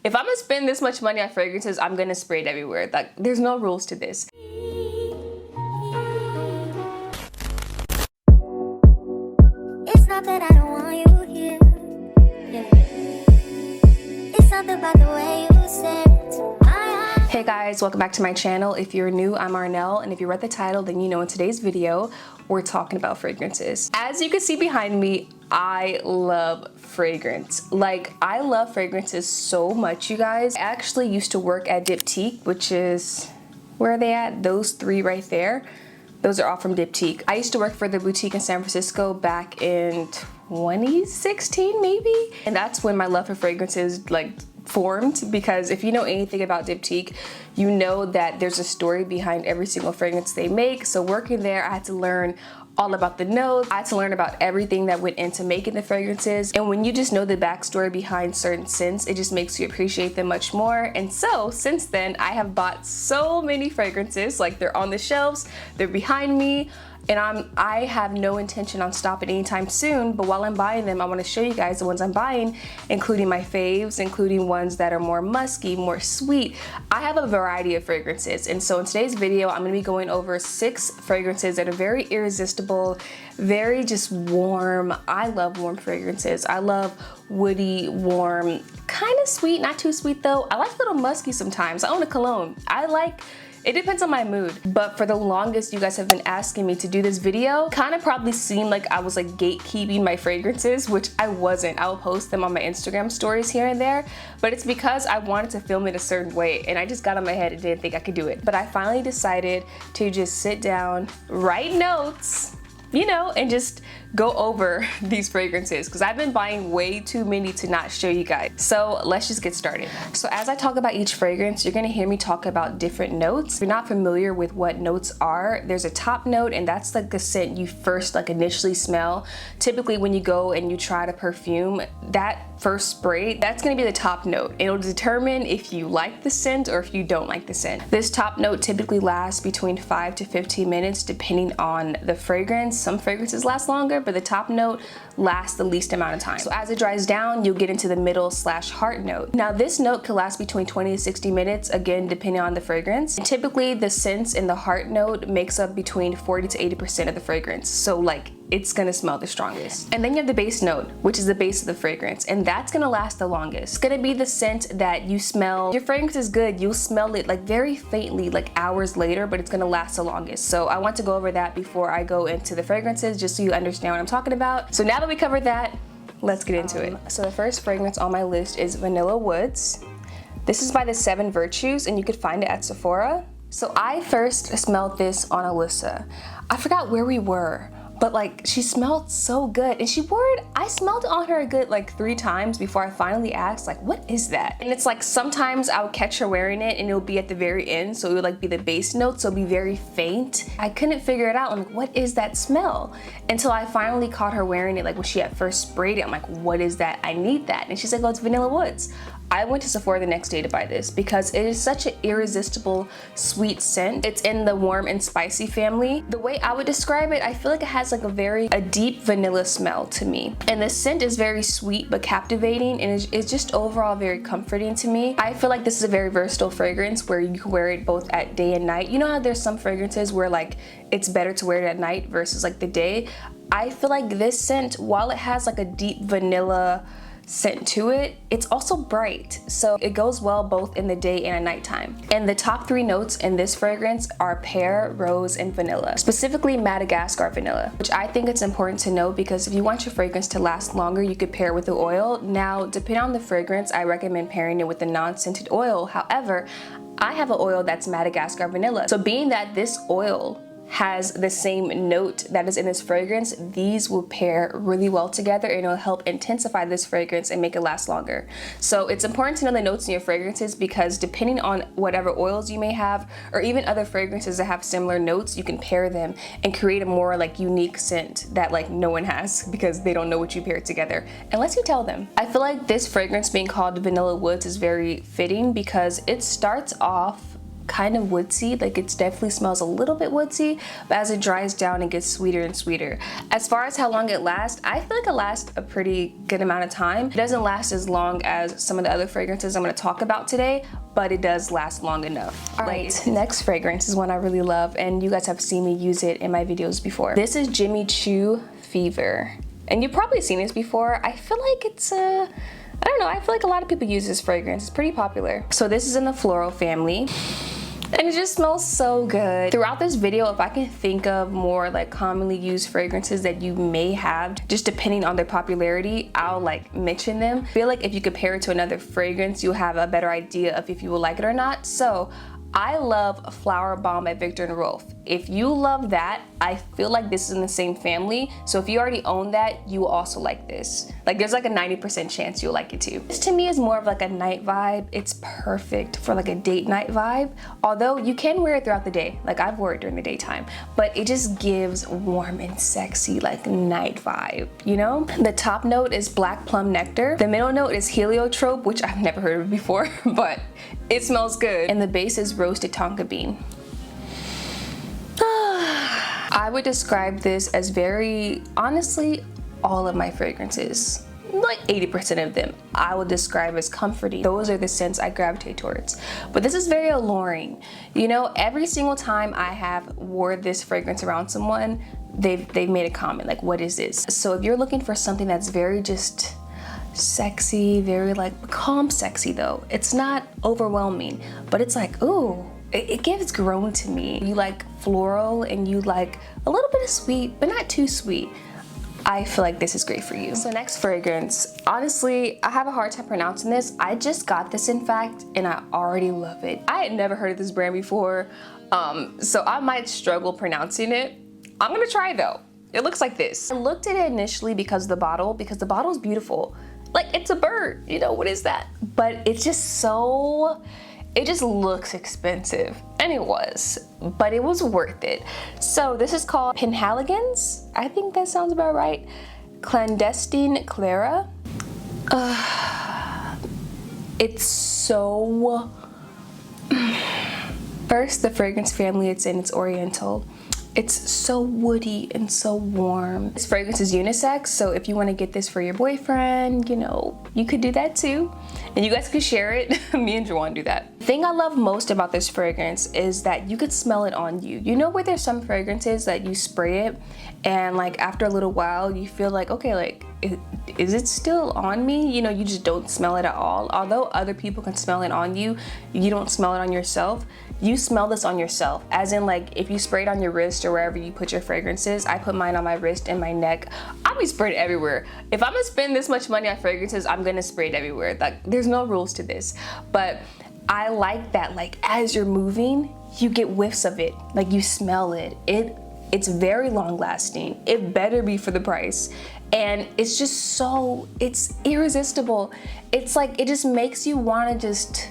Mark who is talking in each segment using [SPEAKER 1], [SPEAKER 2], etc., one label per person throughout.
[SPEAKER 1] If I'm gonna spend this much money on fragrances, I'm gonna spray it everywhere. Like, there's no rules to this.
[SPEAKER 2] It's not that I don't want you here. Yeah. It's something about the way you stare into my eyes.
[SPEAKER 1] Hey guys, welcome back to my channel. If you're new, I'm Arnell, and if you read the title, then you know in today's video, we're talking about fragrances. As you can see behind me, I love fragrance. Like, I love fragrances so much, you guys. I actually used to work at Diptyque, which is, where are they at? Those three right there. Those are all from Diptyque. I used to work for the boutique in San Francisco back in 2016 maybe, and that's when my love for fragrances like formed, because if you know anything about Diptyque, you know that there's a story behind every single fragrance they make. So working there, I had to learn all about the notes. I had to learn about everything that went into making the fragrances. And when you just know the backstory behind certain scents, it just makes you appreciate them much more. And so since then, I have bought so many fragrances. Like, they're on the shelves, they're behind me, and I have no intention on stopping anytime soon. But while I'm buying them, I want to show you guys the ones I'm buying, including my faves, including ones that are more musky, more sweet. I have a variety of fragrances, and so in today's video, I'm going to be going over 6 fragrances that are very irresistible, very just warm. I love warm fragrances. I love woody, warm, kind of sweet, not too sweet though. I like a little musky sometimes. I own a cologne. It depends on my mood, but for the longest, you guys have been asking me to do this video. Kind of probably seemed like I was like gatekeeping my fragrances, which I wasn't. I will post them on my Instagram stories here and there, but it's because I wanted to film it a certain way, and I just got on my head and didn't think I could do it. But I finally decided to just sit down, write notes, you know, and just go over these fragrances, because I've been buying way too many to not show you guys. So let's just get started. So as I talk about each fragrance, you're gonna hear me talk about different notes. If you're not familiar with what notes are, there's a top note, and that's like the scent you first like initially smell. Typically when you go and you try to perfume, that first spray, that's gonna be the top note. It'll determine if you like the scent or if you don't like the scent. This top note typically lasts between 5 to 15 minutes depending on the fragrance. Some fragrances last longer, but the top note lasts the least amount of time. So as it dries down, you'll get into the middle / heart note. Now this note can last between 20 to 60 minutes, again depending on the fragrance. And typically the scents in the heart note makes up between 40 to 80% of the fragrance. So like, it's gonna smell the strongest. And then you have the base note, which is the base of the fragrance, and that's gonna last the longest. It's gonna be the scent that you smell. Your fragrance is good, you'll smell it like very faintly, like hours later, but it's gonna last the longest. So I want to go over that before I go into the fragrances, just so you understand what I'm talking about. So now that we covered that, let's get into it. So the first fragrance on my list is Vanilla Woods. This is by the 7 Virtues, and you could find it at Sephora. So I first smelled this on Alyssa. I forgot where we were, but like, she smelled so good, and she wore it, I smelled it on her a good like 3 times before I finally asked like, what is that? And it's like, sometimes I would catch her wearing it and it'll be at the very end, so it would like be the base note, so it'll be very faint. I couldn't figure it out. I'm like, what is that smell? Until I finally caught her wearing it, like when she had first sprayed it. I'm like, what is that? I need that. And she's like, oh, it's Vanilla Woods. I went to Sephora the next day to buy this because it is such an irresistible sweet scent. It's in the warm and spicy family. The way I would describe it, I feel like it has like a deep vanilla smell to me. And the scent is very sweet but captivating, and it's just overall very comforting to me. I feel like this is a very versatile fragrance where you can wear it both at day and night. You know how there's some fragrances where like it's better to wear it at night versus like the day? I feel like this scent, while it has like a deep vanilla scent to it, it's also bright, so it goes well both in the day and at nighttime. And the top 3 notes in this fragrance are pear, rose, and vanilla, specifically Madagascar vanilla, which I think it's important to know because if you want your fragrance to last longer, you could pair it with the oil. Now, depending on the fragrance, I recommend pairing it with a non-scented oil. However, I have an oil that's Madagascar vanilla, so being that this oil has the same note that is in this fragrance, these will pair really well together, and it'll help intensify this fragrance and make it last longer. So it's important to know the notes in your fragrances, because depending on whatever oils you may have, or even other fragrances that have similar notes, you can pair them and create a more like unique scent that like no one has, because they don't know what you paired together unless you tell them. I feel like this fragrance being called Vanilla Woods is very fitting because it starts off kind of woodsy, like it definitely smells a little bit woodsy, but as it dries down it gets sweeter and sweeter. As far as how long it lasts, I feel like it lasts a pretty good amount of time. It doesn't last as long as some of the other fragrances I'm going to talk about today, but it does last long enough. Alright, next fragrance is one I really love, and you guys have seen me use it in my videos before. This is Jimmy Choo Fever, and you've probably seen this before. I feel like it's I don't know, I feel like a lot of people use this fragrance. It's pretty popular. So this is in the floral family, and it just smells so good. Throughout this video, if I can think of more like commonly used fragrances that you may have, just depending on their popularity, I'll like mention them. I feel like if you compare it to another fragrance, you'll have a better idea of if you will like it or not. So I love Flower Bomb by Viktor & Rolf. If you love that, I feel like this is in the same family. So if you already own that, you will also like this. Like there's like a 90% chance you'll like it too. This to me is more of like a night vibe. It's perfect for like a date night vibe. Although you can wear it throughout the day. Like I've worn it during the daytime, but it just gives warm and sexy like night vibe, you know? The top note is Black Plum Nectar. The middle note is Heliotrope, which I've never heard of before, but it smells good. And the base is Roasted Tonka Bean. I would describe this as very, honestly, all of my fragrances, like 80% of them, I would describe as comforting. Those are the scents I gravitate towards. But this is very alluring. You know, every single time I have wore this fragrance around someone, they've made a comment like, what is this? So if you're looking for something that's very just sexy, very like calm sexy though, it's not overwhelming, but it's like, ooh, it gives grown to me. You like floral and you like a little bit of sweet, but not too sweet. I feel like this is great for you. So next fragrance, honestly, I have a hard time pronouncing this. I just got this in fact, and I already love it. I had never heard of this brand before, so I might struggle pronouncing it. I'm gonna try though. It looks like this. I looked at it initially because the bottle is beautiful. Like it's a bird, you know, what is that? But it's just so, it just looks expensive, and it was, but it was worth it. So this is called Penhaligon's, I think that sounds about right. Clandestine Clara. It's so, first the fragrance family it's in, it's Oriental. It's so woody and so warm. This fragrance is unisex, so if you want to get this for your boyfriend, you know, you could do that too. And you guys could share it. Me and Juwan do that. The thing I love most about this fragrance is that you could smell it on you. You know where there's some fragrances that you spray it and like after a little while you feel like, okay, like is it still on me? You know, you just don't smell it at all. Although other people can smell it on you, you don't smell it on yourself. You smell this on yourself, as in like if you spray it on your wrist or wherever you put your fragrances. I put mine on my wrist and my neck. I'll be sprayed everywhere. If I'm gonna spend this much money on fragrances, I'm gonna spray it everywhere. Like there's no rules to this, but I like that like as you're moving, you get whiffs of it, like you smell it. It's very long lasting. It better be for the price. And it's just so, it's irresistible. It's like, it just makes you wanna just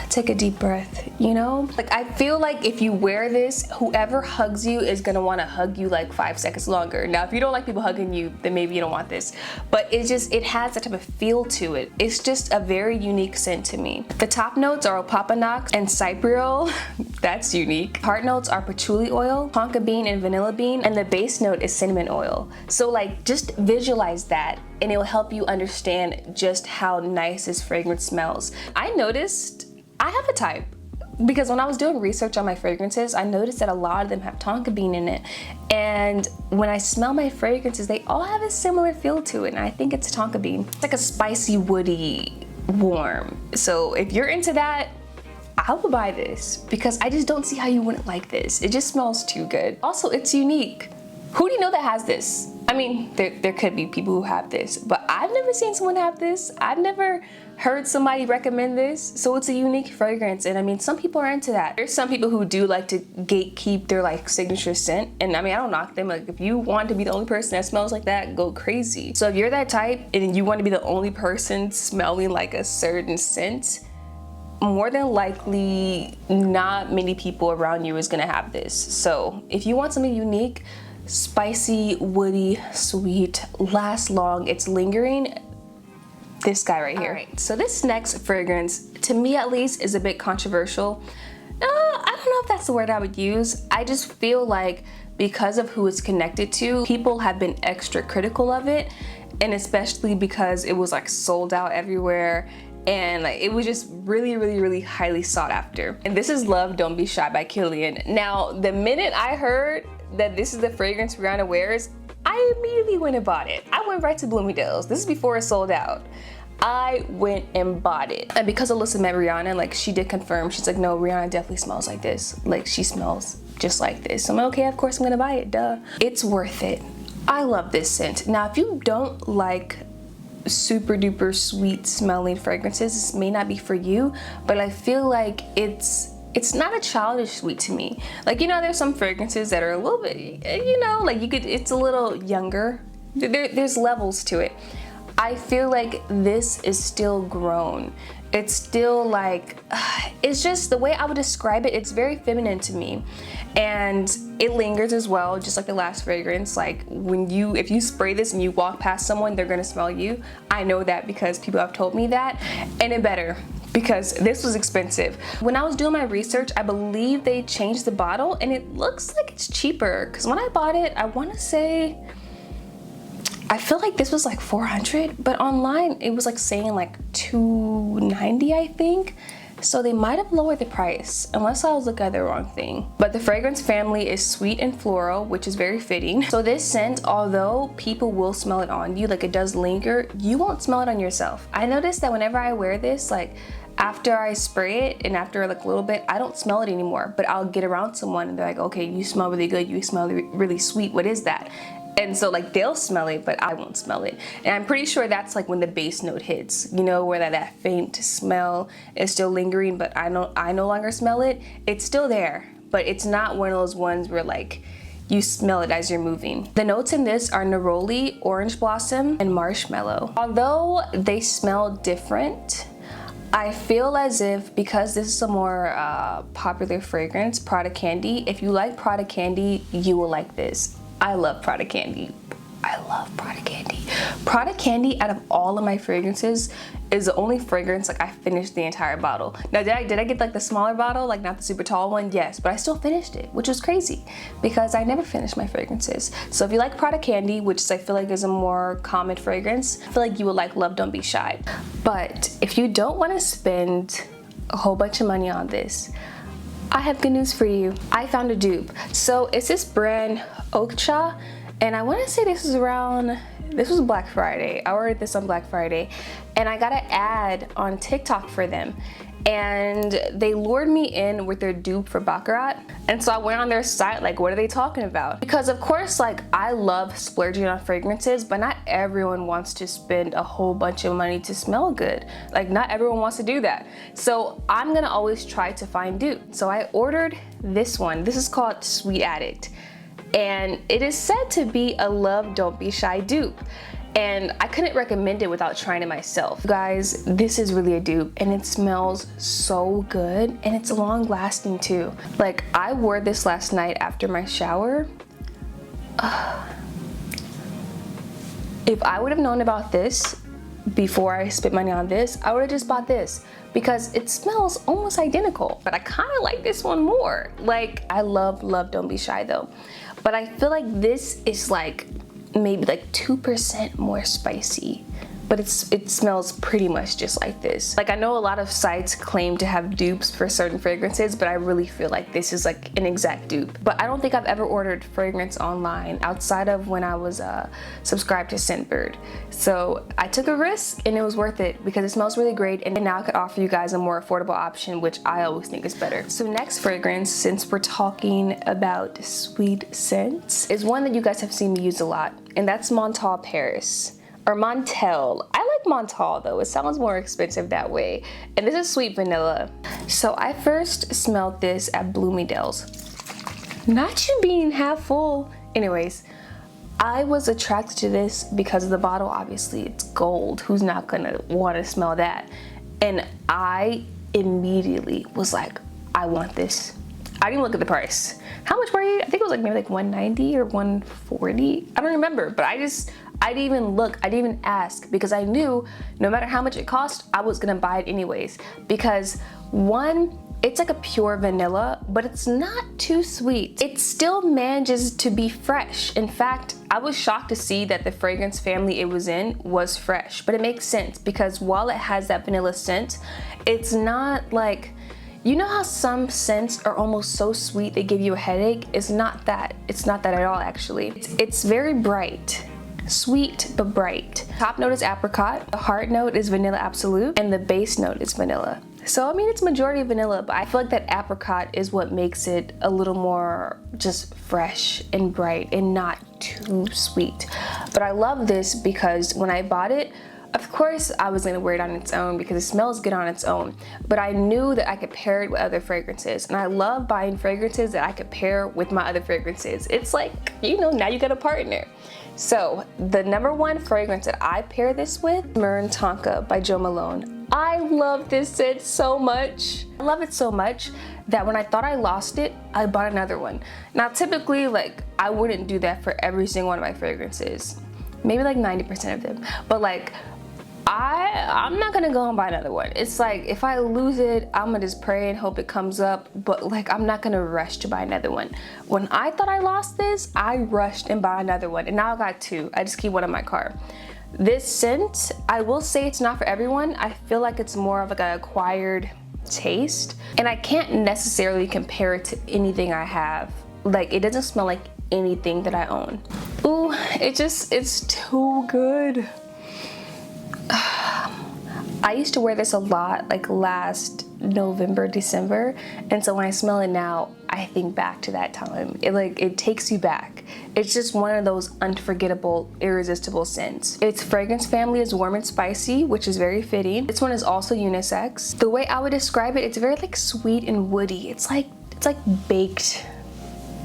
[SPEAKER 1] take a deep breath, you know? Like I feel like if you wear this, whoever hugs you is gonna wanna hug you like 5 seconds longer. Now, if you don't like people hugging you, then maybe you don't want this. But it has that type of feel to it. It's just a very unique scent to me. The top notes are opopanax and cypriol. That's unique. Heart notes are patchouli oil, tonka bean and vanilla bean, and the base note is cinnamon oil. So like just visualize that and it will help you understand just how nice this fragrance smells. I noticed I have a type because when I was doing research on my fragrances, I noticed that a lot of them have tonka bean in it. And when I smell my fragrances, they all have a similar feel to it. And I think it's tonka bean. It's like a spicy, woody, warm. So if you're into that, I will buy this because I just don't see how you wouldn't like this. It just smells too good. Also, it's unique. Who do you know that has this? I mean, there could be people who have this, but I've never seen someone have this. I've never heard somebody recommend this. So it's a unique fragrance. And I mean, some people are into that. There's some people who do like to gatekeep their like signature scent. And I mean, I don't knock them. Like if you want to be the only person that smells like that, go crazy. So if you're that type and you want to be the only person smelling like a certain scent, more than likely not many people around you is gonna have this. So if you want something unique, spicy, woody, sweet, lasts long, it's lingering, this guy right here. All right, so this next fragrance, to me at least, is a bit controversial. I don't know if that's the word I would use. I just feel like because of who it's connected to, people have been extra critical of it, and especially because it was like sold out everywhere, and like it was just really highly sought after. And this is Love Don't Be Shy by Killian. Now, the minute I heard that this is the fragrance Rihanna wears, I immediately went and bought it. I went right to Bloomingdale's. This is before it sold out. I went and bought it. And because Alyssa met Rihanna, like she did confirm, she's like, no, Rihanna definitely smells like this. Like she smells just like this. So I'm like, okay, of course I'm gonna buy it, duh. It's worth it. I love this scent. Now, if you don't like super duper sweet smelling fragrances, this may not be for you, but I feel like it's not a childish sweet to me. Like, you know, there's some fragrances that are a little bit, you know, like it's a little younger. There's levels to it. I feel like this is still grown. It's still like, it's just the way I would describe it, it's very feminine to me. And it lingers as well, just like the last fragrance. Like if you spray this and you walk past someone, they're gonna smell you. I know that because people have told me that, and it better, because this was expensive. When I was doing my research, I believe they changed the bottle and it looks like it's cheaper. Cause when I bought it, I wanna say, I feel like this was like $400, but online it was like saying like $290, I think. So they might have lowered the price, unless I was looking at the wrong thing. But the fragrance family is sweet and floral, which is very fitting. So this scent, although people will smell it on you, like it does linger, you won't smell it on yourself. I noticed that whenever I wear this, like after I spray it and after like a little bit, I don't smell it anymore, but I'll get around someone and they're like, okay, you smell really good, you smell really sweet, what is that? And so like they'll smell it, but I won't smell it. And I'm pretty sure that's like when the base note hits, you know, where that faint smell is still lingering, but I no longer smell it. It's still there, but it's not one of those ones where like you smell it as you're moving. The notes in this are neroli, orange blossom, and marshmallow. Although they smell different, I feel as if, because this is a more popular fragrance, Prada Candy, if you like Prada Candy, you will like this. I love Prada Candy. I love Prada Candy. Prada Candy, out of all of my fragrances, is the only fragrance like I finished the entire bottle. Now, did I get like the smaller bottle, like not the super tall one? Yes, but I still finished it, which was crazy because I never finish my fragrances. So if you like Prada Candy, which I feel like is a more common fragrance, I feel like you would like Love Don't Be Shy. But if you don't want to spend a whole bunch of money on this, I have good news for you. I found a dupe. So it's this brand, Okcha, and I want to say this was Black Friday. I ordered this on Black Friday, and I got an ad on TikTok for them. And they lured me in with their dupe for Baccarat. And so I went on their site, like, what are they talking about? Because of course, like, I love splurging on fragrances, but not everyone wants to spend a whole bunch of money to smell good. Like, not everyone wants to do that. So I'm gonna always try to find dupe. So I ordered this one. This is called Sweet Addict. And it is said to be a Love Don't Be Shy dupe. And I couldn't recommend it without trying it myself. Guys, this is really a dupe, and it smells so good, and it's long lasting too. Like, I wore this last night after my shower. If I would have known about this before I spent money on this, I would have just bought this because it smells almost identical, but I kind of like this one more. Like, I love Love Don't Be Shy though, but I feel like this is like maybe like 2% more spicy, but it smells pretty much just like this. Like, I know a lot of sites claim to have dupes for certain fragrances, but I really feel like this is like an exact dupe. But I don't think I've ever ordered fragrance online outside of when I was subscribed to Scentbird. So I took a risk and it was worth it because it smells really great, and now I could offer you guys a more affordable option, which I always think is better. So next fragrance, since we're talking about sweet scents, is one that you guys have seen me use a lot, and that's Montal Paris. Or Montel. I like Montal though, it sounds more expensive that way. And this is sweet vanilla. So I first smelled this at Bloomingdale's. Not you being half full. Anyways, I was attracted to this because of the bottle, obviously. It's gold, who's not gonna wanna smell that? And I immediately was like, I want this. I didn't look at the price. How much were you? I think it was like maybe like $190 or $140. I don't remember, but I I didn't even look, I didn't even ask, because I knew no matter how much it cost, I was gonna buy it anyways. Because one, it's like a pure vanilla, but it's not too sweet. It still manages to be fresh. In fact, I was shocked to see that the fragrance family it was in was fresh, but it makes sense because while it has that vanilla scent, it's not like, you know how some scents are almost so sweet they give you a headache? It's not that. It's not that at all, actually. It's very bright. Sweet but bright. Top note is apricot, the heart note is vanilla absolute, and the base note is vanilla. So I mean, it's majority vanilla, but I feel like that apricot is what makes it a little more just fresh and bright and not too sweet. But I love this because when I bought it, of course I was gonna wear it on its own because it smells good on its own, but I knew that I could pair it with other fragrances, and I love buying fragrances that I could pair with my other fragrances. It's like, you know, now you got a partner. So the number one fragrance that I pair this with, Mirn Tonka by Jo Malone. I love this scent so much. I love it so much that when I thought I lost it, I bought another one. Now typically, like, I wouldn't do that for every single one of my fragrances. Maybe like 90% of them. But like, I'm not gonna go and buy another one. It's like, if I lose it, I'm gonna just pray and hope it comes up, but like, I'm not gonna rush to buy another one. When I thought I lost this, I rushed and bought another one, and now I got two. I just keep one in my car. This scent, I will say it's not for everyone. I feel like it's more of like an acquired taste, and I can't necessarily compare it to anything I have. Like, it doesn't smell like anything that I own. Ooh, it's too good. I used to wear this a lot, like last November, December, and so when I smell it now, I think back to that time. It takes you back. It's just one of those unforgettable, irresistible scents. Its fragrance family is warm and spicy, which is very fitting. This one is also unisex. The way I would describe it, it's very like sweet and woody. It's like baked,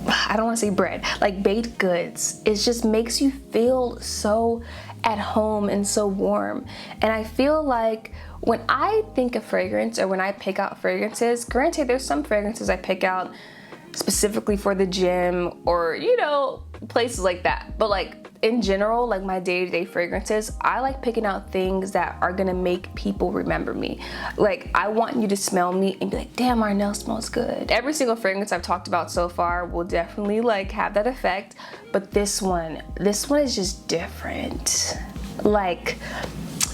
[SPEAKER 1] I don't want to say bread, like baked goods. It just makes you feel so at home and so warm. And I feel like when I think of fragrance, or when I pick out fragrances, granted there's some fragrances I pick out specifically for the gym or, you know, places like that, but like in general, like my day-to-day fragrances, I like picking out things that are gonna make people remember me. Like, I want you to smell me and be like, damn, Arnell smells good. Every single fragrance I've talked about so far will definitely like have that effect, but this one is just different. Like,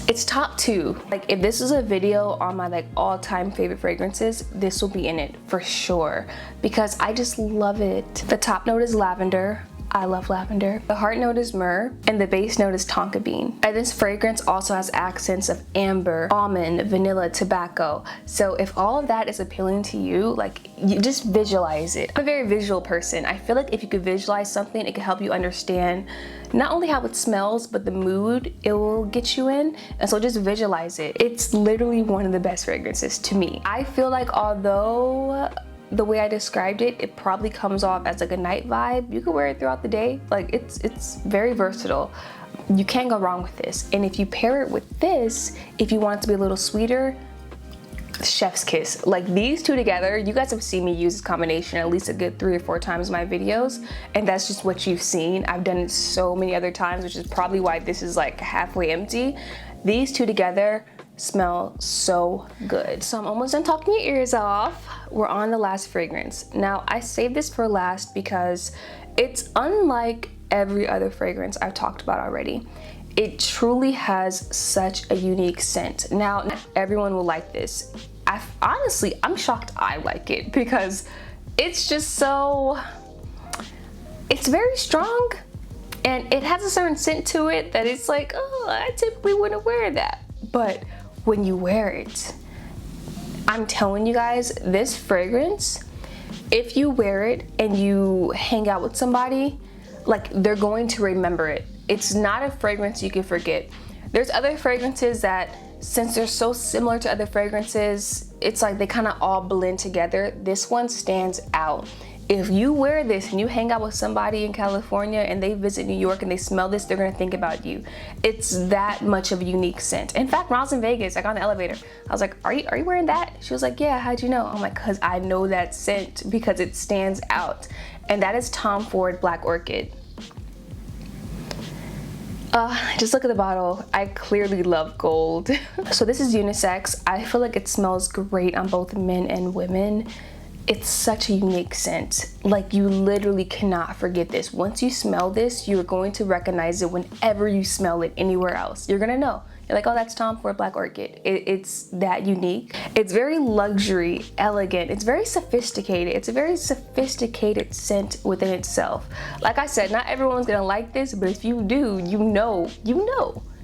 [SPEAKER 1] it's top two. Like, if this is a video on my like all-time favorite fragrances, this will be in it for sure because I just love it. The top note is lavender. I love lavender. The heart note is myrrh, and the base note is tonka bean. And this fragrance also has accents of amber, almond, vanilla, tobacco. So if all of that is appealing to you, like, you just visualize it. I'm a very visual person. I feel like if you could visualize something, it can help you understand not only how it smells, but the mood it will get you in. And so just visualize it. It's literally one of the best fragrances to me. I feel like although the way I described it, it probably comes off as like a night vibe, you can wear it throughout the day. Like, it's very versatile. You can't go wrong with this. And if you pair it with this, if you want it to be a little sweeter, chef's kiss. Like, these two together, you guys have seen me use this combination at least a good 3 or 4 times in my videos, and that's just what you've seen. I've done it so many other times, which is probably why this is like halfway empty. These two together smell so good. So I'm almost done talking your ears off. We're on the last fragrance. Now, I saved this for last because it's unlike every other fragrance I've talked about already. It truly has such a unique scent. Now, not everyone will like this. Honestly, I'm shocked I like it because it's just so, it's very strong and it has a certain scent to it that it's like, oh, I typically wouldn't wear that. But when you wear it, I'm telling you guys, this fragrance, if you wear it and you hang out with somebody, like, they're going to remember it. It's not a fragrance you can forget. There's other fragrances that, since they're so similar to other fragrances, it's like they kind of all blend together. This one stands out. If you wear this and you hang out with somebody in California and they visit New York and they smell this, they're gonna think about you. It's that much of a unique scent. In fact, when I was in Vegas, I got on the elevator, I was like, are you wearing that? She was like, yeah, how'd you know? I'm like, cause I know that scent because it stands out. And that is Tom Ford Black Orchid. Just look at the bottle. I clearly love gold. So this is unisex. I feel like it smells great on both men and women. It's such a unique scent. Like, you literally cannot forget this. Once you smell this, you're going to recognize it whenever you smell it anywhere else. You're gonna know. You're like, oh, that's Tom Ford Black Orchid. It's that unique. It's very luxury, elegant. It's very sophisticated. It's a very sophisticated scent within itself. Like I said, not everyone's gonna like this, but if you do, you know.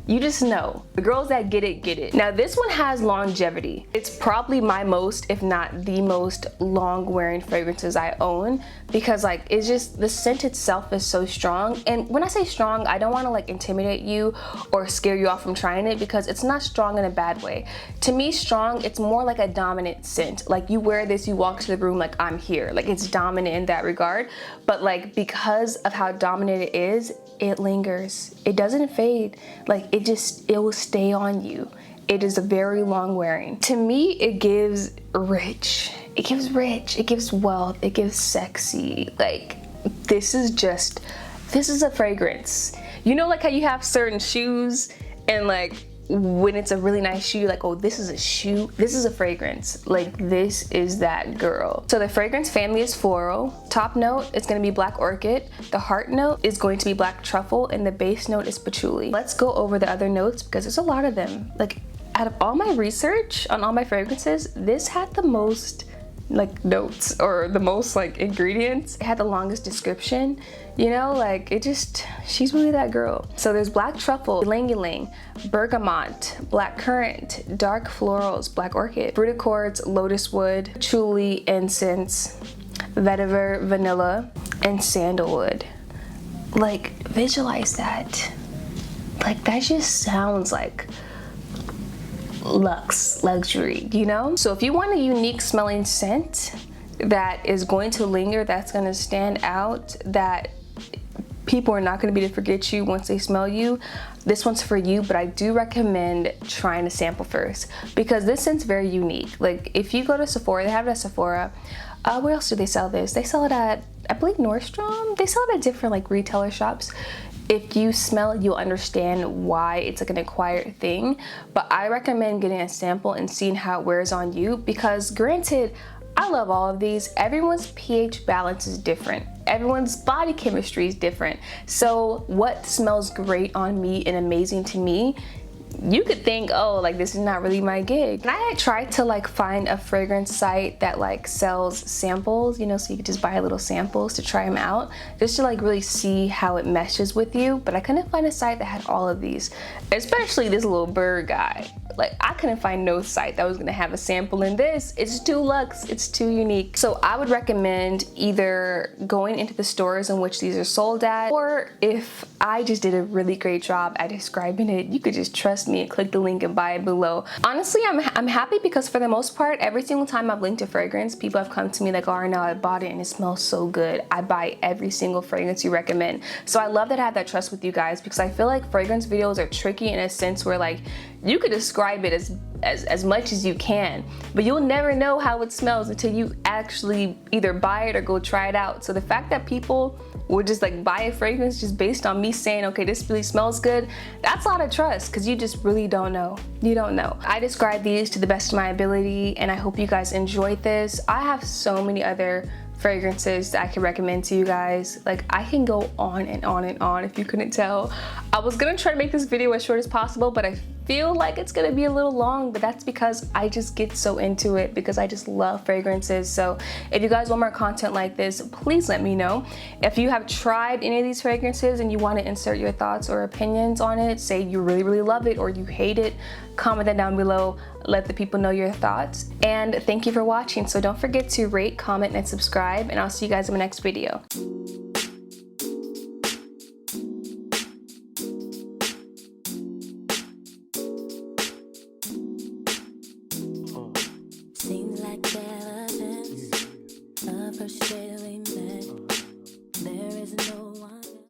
[SPEAKER 1] You just know. The girls that get it, get it. Now this one has longevity. It's probably my most, if not the most, long wearing fragrances I own, because like, it's just, the scent itself is so strong. And when I say strong, I don't want to like intimidate you or scare you off from trying it, because it's not strong in a bad way. To me, strong, it's more like a dominant scent. Like, you wear this, you walk to the room like, I'm here. Like, it's dominant in that regard. But like, because of how dominant it is, it lingers. It doesn't fade. Like, it will stay on you. It is a very long wearing. To me, it gives rich. It gives rich. It gives wealth. It gives sexy. Like, this is a fragrance. You know, like how you have certain shoes and like, when it's a really nice shoe, like, oh, this is a shoe, this is a fragrance. Like, this is that girl. So the fragrance family is floral. Top note is going to be black orchid. The heart note is going to be black truffle, and the base note is patchouli. Let's go over the other notes, because there's a lot of them. Like, out of all my research on all my fragrances, this had the most like notes, or the most like ingredients. It had the longest description, you know, like, it just, she's really that girl. So there's black truffle, ylang ylang, bergamot, black currant, dark florals, black orchid, fruit accords, lotus wood, patchouli, incense, vetiver, vanilla, and sandalwood. Like, visualize that. Like, that just sounds like luxury, you know? So if you want a unique smelling scent that is going to linger, that's going to stand out, that people are not going to be able to forget you once they smell you, this one's for you. But I do recommend trying to sample first, because this scent's very unique. Like, if you go to Sephora, they have it at Sephora. Where else do they sell this? They sell it at, I believe, Nordstrom. They sell it at different like retailer shops. If you smell it, you'll understand why it's like an acquired thing. But I recommend getting a sample and seeing how it wears on you, because granted, I love all of these. Everyone's pH balance is different. Everyone's body chemistry is different. So what smells great on me and amazing to me, you could think, oh, like, this is not really my gig. And I had tried to like find a fragrance site that like sells samples, you know, so you could just buy little samples to try them out, just to like really see how it meshes with you. But I couldn't find a site that had all of these, especially this little bird guy. Like, I couldn't find no site that was gonna have a sample in this. It's too luxe, it's too unique. So I would recommend either going into the stores in which these are sold at, or if I just did a really great job at describing it, you could just trust me and click the link and buy it below. Honestly, I'm happy, because for the most part, every single time I've linked a fragrance, people have come to me like, oh, Arnell, I bought it and it smells so good. I buy every single fragrance you recommend. So I love that I have that trust with you guys, because I feel like fragrance videos are tricky in a sense where like, you could describe it as much as you can, but you'll never know how it smells until you actually either buy it or go try it out. So the fact that people would just like buy a fragrance just based on me saying, okay, this really smells good, that's a lot of trust, because you just really don't know. You don't know. I describe these to the best of my ability, and I hope you guys enjoyed this. I have so many other fragrances that I can recommend to you guys. Like, I can go on and on and on if you couldn't tell. I was gonna try to make this video as short as possible, but I feel like it's gonna be a little long, but that's because I just get so into it, because I just love fragrances. So if you guys want more content like this, please let me know. If you have tried any of these fragrances and you want to insert your thoughts or opinions on it, say you really love it or you hate it, comment that down below. Let the people know your thoughts. And thank you for watching. So don't forget to rate, comment, and subscribe, and I'll see you guys in my next video.
[SPEAKER 2] Seems like evidence of her